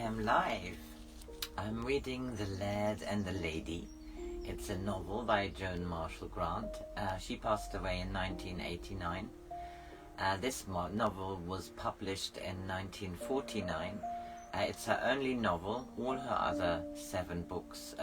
am live. I'm reading The Laird and the Lady. It's a novel by Joan Marshall Grant. She passed away in 1989. This novel was published in 1949. It's her only novel. All her other 7 books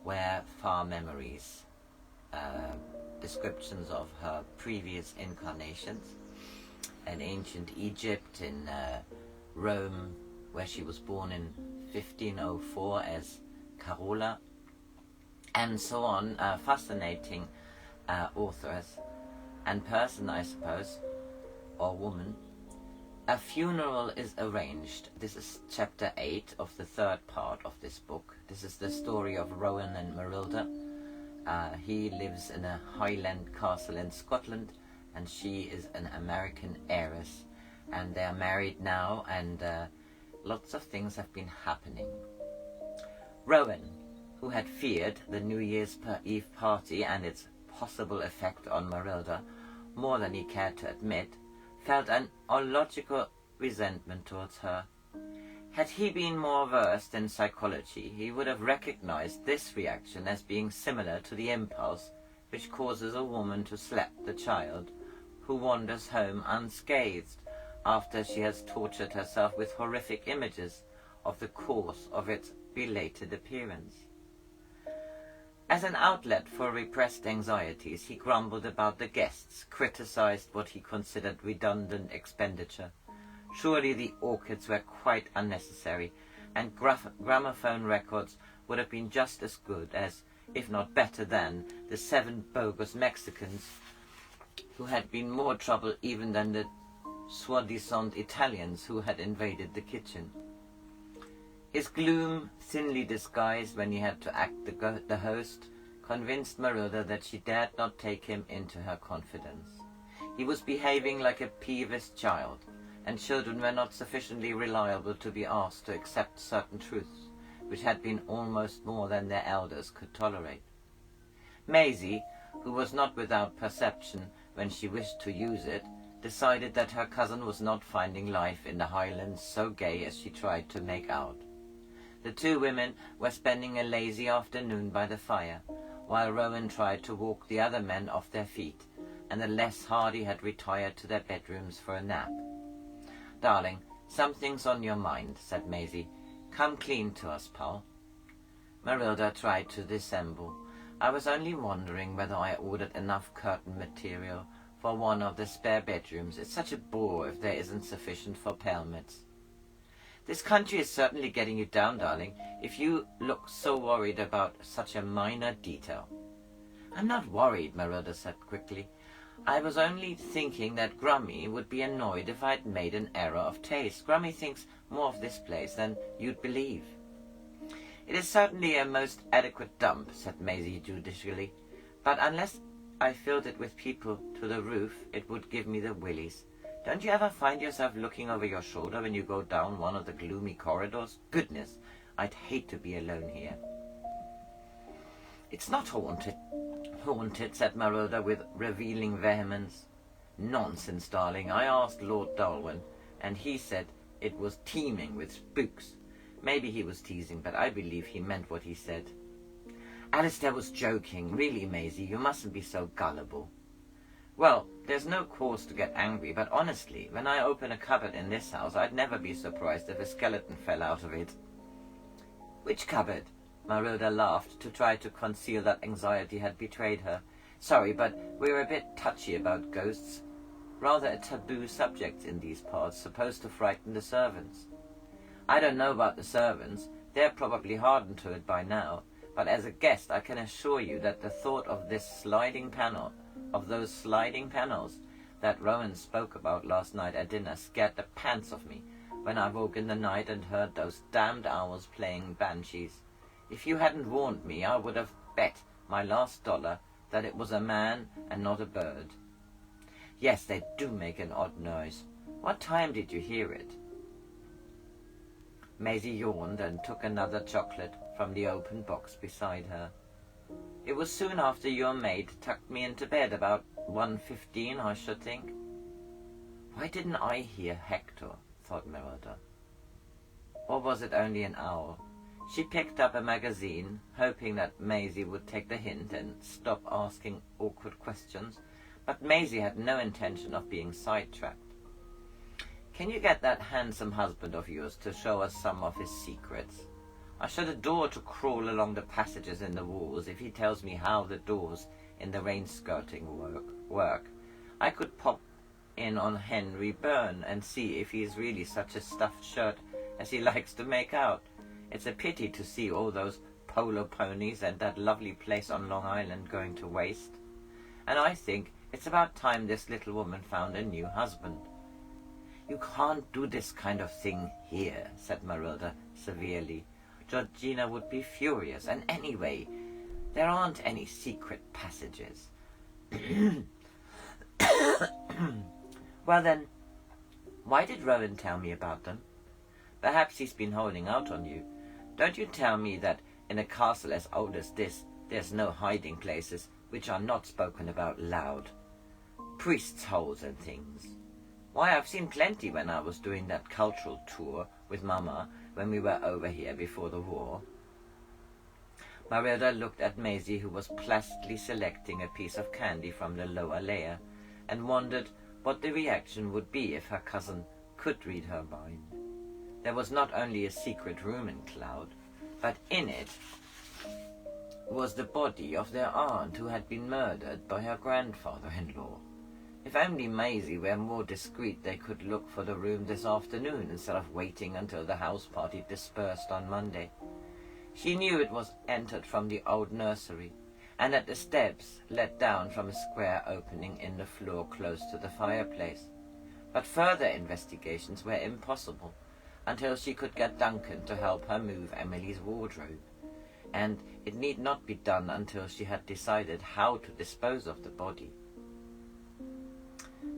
were far memories, descriptions of her previous incarnations in ancient Egypt, in Rome, where she was born in 1504 as Carola, and so on. Fascinating authors and person, I suppose, or woman. A funeral is arranged. This is chapter 8 of the 3rd part of this book. This is the story of Rowan and Marylda. He lives in a Highland castle in Scotland, and she is an American heiress, and they are married now, and lots of things have been happening. Rowan, who had feared the New Year's Eve party and its possible effect on Marylda more than he cared to admit, felt an illogical resentment towards her. Had he been more versed in psychology, he would have recognized this reaction as being similar to the impulse which causes a woman to slap the child who wanders home unscathed after she has tortured herself with horrific images of the cause of its belated appearance. As an outlet for repressed anxieties, he grumbled about the guests, criticized what he considered redundant expenditure. Surely the orchids were quite unnecessary, and gramophone records would have been just as good as, if not better than, the 7 bogus Mexicans, who had been more trouble even than the soi-disant Italians who had invaded the kitchen. His gloom, thinly disguised when he had to act the host, convinced Marylda that she dared not take him into her confidence. He was behaving like a peevish child, and children were not sufficiently reliable to be asked to accept certain truths, which had been almost more than their elders could tolerate. Maisie, who was not without perception when she wished to use it, decided that her cousin was not finding life in the Highlands so gay as she tried to make out. The 2 women were spending a lazy afternoon by the fire, while Rowan tried to walk the other men off their feet, and the less hardy had retired to their bedrooms for a nap. "Darling, something's on your mind," said Maisie. "Come clean to us, pal." Marylda tried to dissemble. "I was only wondering whether I ordered enough curtain material for one of the spare bedrooms. It's such a bore if there isn't sufficient for pelmets." "This country is certainly getting you down, darling, if you look so worried about such a minor detail." "I'm not worried," Marylda said quickly. "I was only thinking that Grummy would be annoyed if I'd made an error of taste. Grummy thinks more of this place than you'd believe." "It is certainly a most adequate dump," said Maisie judicially, "but unless I filled it with people to the roof, it would give me the willies. Don't you ever find yourself looking over your shoulder when you go down one of the gloomy corridors? Goodness, I'd hate to be alone here." "It's not haunted," said Marylda with revealing vehemence. "Nonsense, darling. I asked Lord Darwin, and he said it was teeming with spooks. Maybe he was teasing, but I believe he meant what he said." "Alistair was joking. Really, Maisie, you mustn't be so gullible." "Well, there's no cause to get angry, but honestly, when I open a cupboard in this house, I'd never be surprised if a skeleton fell out of it." "Which cupboard?" Marylda laughed to try to conceal that anxiety had betrayed her. "Sorry, but we're a bit touchy about ghosts. Rather a taboo subject in these parts, supposed to frighten the servants." "I don't know about the servants. They're probably hardened to it by now. But as a guest, I can assure you that the thought of those sliding panels that Rowan spoke about last night at dinner scared the pants off me when I woke in the night and heard those damned owls playing banshees. If you hadn't warned me, I would have bet my last dollar that it was a man and not a bird." "Yes, they do make an odd noise. What time did you hear it?" Maisie yawned and took another chocolate from the open box beside her. "It was soon after your maid tucked me into bed, about 1:15, I should think." "Why didn't I hear Hector?" thought Marylda. Or was it only an owl? She picked up a magazine, hoping that Maisie would take the hint and stop asking awkward questions, but Maisie had no intention of being sidetracked. "Can you get that handsome husband of yours to show us some of his secrets? I should adore to crawl along the passages in the walls if he tells me how the doors in the wainscoting work. I could pop in on Henry Byrne and see if he is really such a stuffed shirt as he likes to make out. It's a pity to see all those polo ponies and that lovely place on Long Island going to waste. And I think it's about time this little woman found a new husband." "You can't do this kind of thing here," said Marylda severely. "Georgina would be furious, and anyway, there aren't any secret passages." "Well then, why did Rowan tell me about them? Perhaps he's been holding out on you. Don't you tell me that in a castle as old as this, there's no hiding places which are not spoken about loud. Priests' holes and things. Why, I've seen plenty when I was doing that cultural tour with Mama when we were over here before the war." Marylda looked at Maisie, who was placidly selecting a piece of candy from the lower layer, and wondered what the reaction would be if her cousin could read her mind. There was not only a secret room in Cloud, but in it was the body of their aunt who had been murdered by her grandfather-in-law. If only Maisie were more discreet, they could look for the room this afternoon instead of waiting until the house party dispersed on Monday. She knew it was entered from the old nursery, and that the steps led down from a square opening in the floor close to the fireplace. But further investigations were impossible until she could get Duncan to help her move Emilie's wardrobe, and it need not be done until she had decided how to dispose of the body.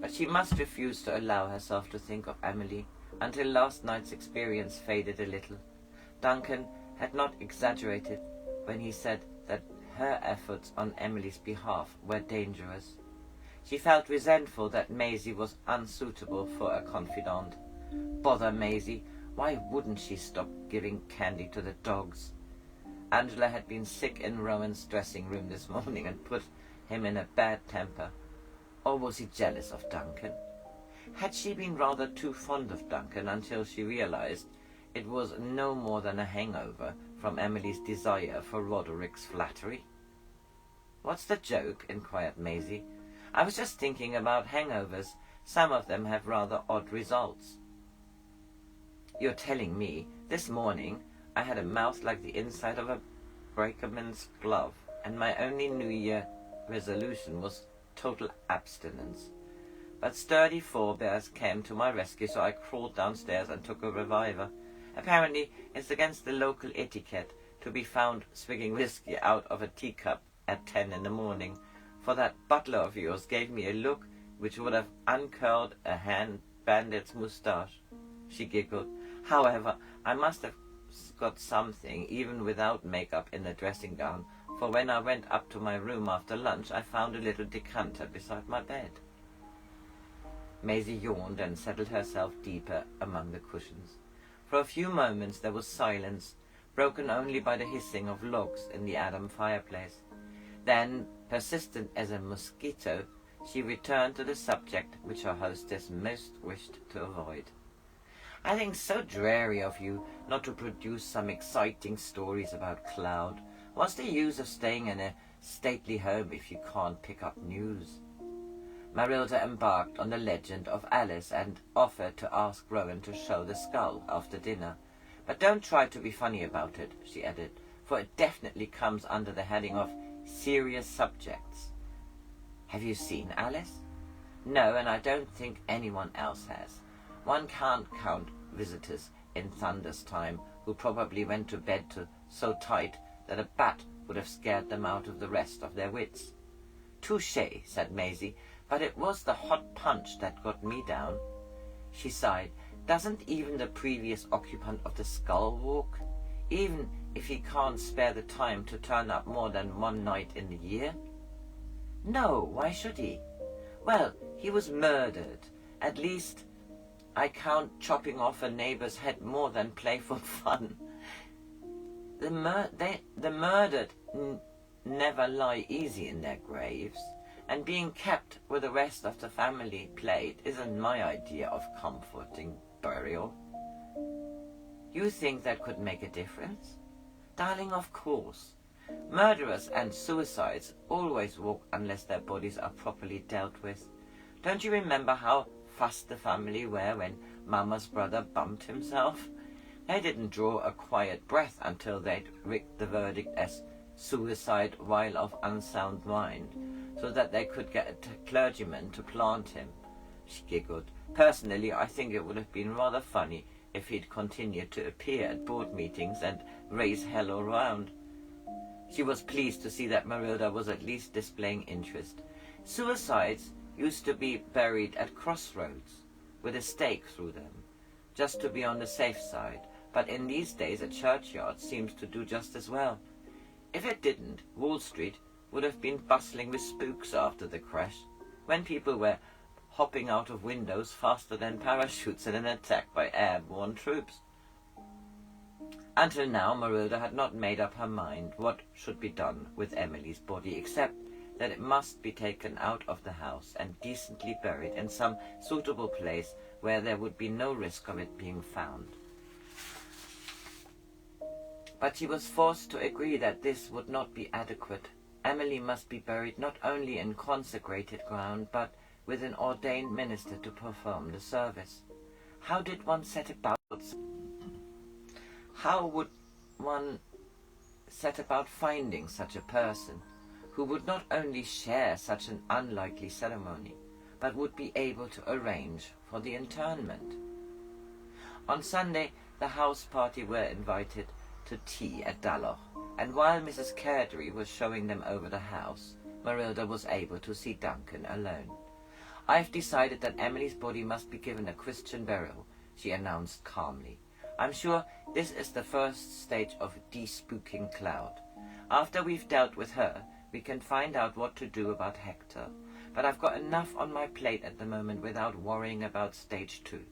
But she must refuse to allow herself to think of Emilie until last night's experience faded a little. Duncan had not exaggerated when he said that her efforts on Emilie's behalf were dangerous. She felt resentful that Maisie was unsuitable for a confidant. Bother Maisie, why wouldn't she stop giving candy to the dogs? Angela had been sick in Rowan's dressing room this morning and put him in a bad temper. Or was he jealous of Duncan? Had she been rather too fond of Duncan until she realized it was no more than a hangover from Emilie's desire for Roderick's flattery? "What's the joke?" inquired Maisie. "I was just thinking about hangovers. Some of them have rather odd results." "You're telling me this morning I had a mouth like the inside of a brakeman's glove, and my only New Year resolution was total abstinence. But sturdy forebears came to my rescue, so I crawled downstairs and took a reviver. Apparently it's against the local etiquette to be found swigging whiskey out of a teacup at 10 in the morning, for that butler of yours gave me a look which would have uncurled a hand bandit's moustache." She giggled. "However, I must have got something even without makeup in the dressing gown, for when I went up to my room after lunch I found a little decanter beside my bed." Maisie yawned and settled herself deeper among the cushions. For a few moments there was silence, broken only by the hissing of logs in the Adam fireplace. Then, persistent as a mosquito, she returned to the subject which her hostess most wished to avoid. "I think so dreary of you not to produce some exciting stories about Cloud. What's the use of staying in a stately home if you can't pick up news?" Marylda embarked on the legend of Alice and offered to ask Rowan to show the skull after dinner. "But don't try to be funny about it," she added, "for it definitely comes under the heading of serious subjects." "Have you seen Alice?" "No, and I don't think anyone else has. One can't count visitors in Thunder's time who probably went to bed so tight that a bat would have scared them out of the rest of their wits." "Touché," said Maisie, "but it was the hot punch that got me down." She sighed. "Doesn't even the previous occupant of the skull walk? Even if he can't spare the time to turn up more than one night in the year?" "No, why should he?" "Well, he was murdered. At least I count chopping off a neighbor's head more than playful fun. The murdered never lie easy in their graves, and being kept with the rest of the family plate isn't my idea of comforting burial. You think that could make a difference? Darling, of course. Murderers and suicides always walk unless their bodies are properly dealt with. Don't you remember how fussed the family were when Mama's brother bumped himself? They didn't draw a quiet breath until they'd rigged the verdict as suicide while of unsound mind, so that they could get a clergyman to plant him. She giggled. Personally, I think it would have been rather funny if he'd continued to appear at board meetings and raise hell all round. She was pleased to see that Marylda was at least displaying interest. Suicides used to be buried at crossroads, with a stake through them, just to be on the safe side, but in these days a churchyard seems to do just as well. If it didn't, Wall Street would have been bustling with spooks after the crash, when people were hopping out of windows faster than parachutes in an attack by airborne troops. Until now, Marylda had not made up her mind what should be done with Emilie's body, except that it must be taken out of the house and decently buried in some suitable place where there would be no risk of it being found. But she was forced to agree that this would not be adequate. Emilie must be buried not only in consecrated ground, but with an ordained minister to perform the service. How did one set about? How would one set about finding such a person who would not only share such an unlikely ceremony, but would be able to arrange for the interment? On Sunday, the house party were invited to tea at Dalloch, and while Mrs. Cardery was showing them over the house, Marylda was able to see Duncan alone. "I've decided that Emilie's body must be given a Christian burial," she announced calmly. "I'm sure this is the first stage of de-spooking Cloud. After we've dealt with her, we can find out what to do about Hector. But I've got enough on my plate at the moment without worrying about stage 2.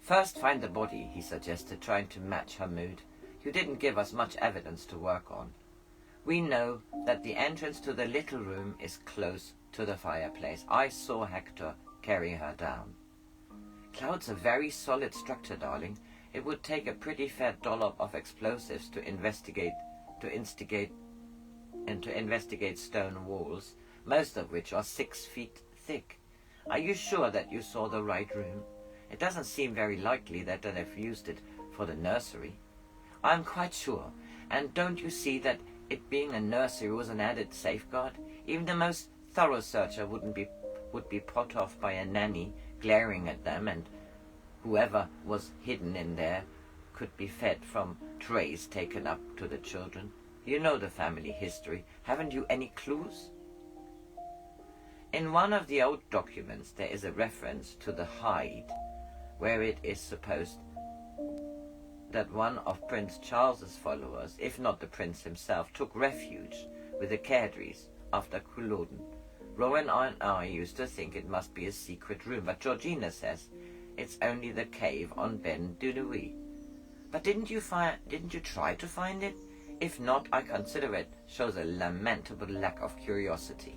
"First find the body," he suggested, trying to match her mood. "You didn't give us much evidence to work on. We know that the entrance to the little room is close to the fireplace. I saw Hector carry her down." "Cloud's a very solid structure, darling. It would take a pretty fair dollop of explosives to instigate stone walls, most of which are 6 feet thick. Are you sure that you saw the right room? It doesn't seem very likely that they've used it for the nursery." "I'm quite sure. And don't you see that it being a nursery was an added safeguard? Even the most thorough searcher would be put off by a nanny glaring at them, and whoever was hidden in there could be fed from trays taken up to the children. You know the family history. Haven't you any clues?" In one of the old documents there is a reference to the hide, where it is supposed that one of Prince Charles's followers, if not the prince himself, took refuge with the Carderys after Culloden. Rowan and I used to think it must be a secret room, but Georgina says it's only the cave on Ben Dunui. But didn't you try to find it? If not, I consider it shows a lamentable lack of curiosity.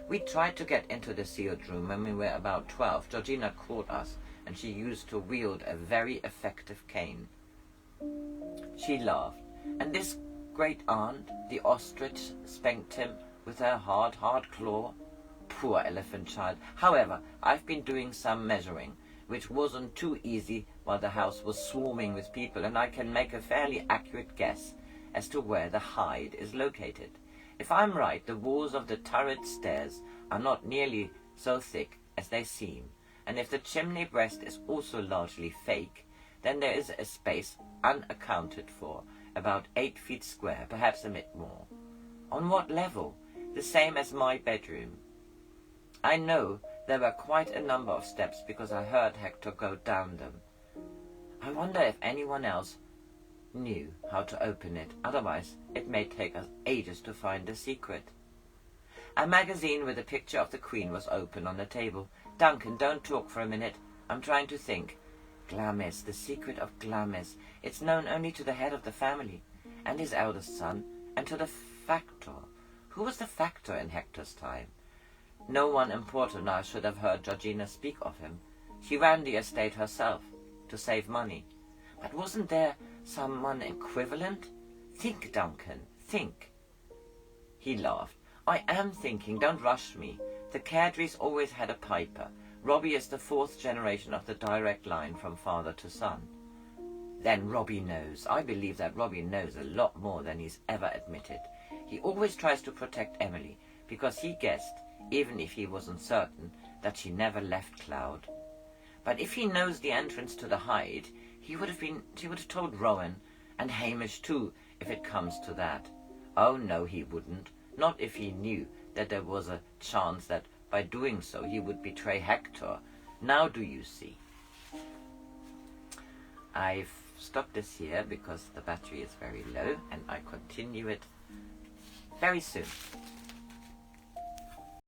We tried to get into the sealed room when we were about 12. Georgina caught us, and she used to wield a very effective cane. She laughed, and this great aunt, the ostrich, spanked him with her hard claw. Poor elephant child. However, I've been doing some measuring, which wasn't too easy while the house was swarming with people, and I can make a fairly accurate guess as to where the hide is located. If I'm right, the walls of the turret stairs are not nearly so thick as they seem, and if the chimney breast is also largely fake, then there is a space unaccounted for, about 8 feet square, perhaps a bit more. On what level? The same as my bedroom. I know there were quite a number of steps because I heard Hector go down them. I wonder if anyone else knew how to open it. Otherwise, it may take us ages to find the secret. A magazine with a picture of the Queen was open on the table. "Duncan, don't talk for a minute. I'm trying to think. Glamis, the secret of Glamis. It's known only to the head of the family, and his eldest son, and to the factor. Who was the factor in Hector's time? No one important now should have heard Georgina speak of him. She ran the estate herself, to save money. But wasn't there someone equivalent? Think, Duncan, think. He laughed. I am thinking, don't rush me. The Cadrys always had a piper. Robbie is the 4th generation of the direct line from father to son. Then Robbie knows. I believe that Robbie knows a lot more than he's ever admitted. He always tries to protect Emilie, because he guessed, even if he wasn't certain, that she never left Cloud. But if he knows the entrance to the hide, she would have told Rowan, and Hamish too, if it comes to that. Oh no, he wouldn't. Not if he knew that there was a chance that by doing so he would betray Hector. Now do you see? I've stopped this here because the battery is very low, and I continue it very soon.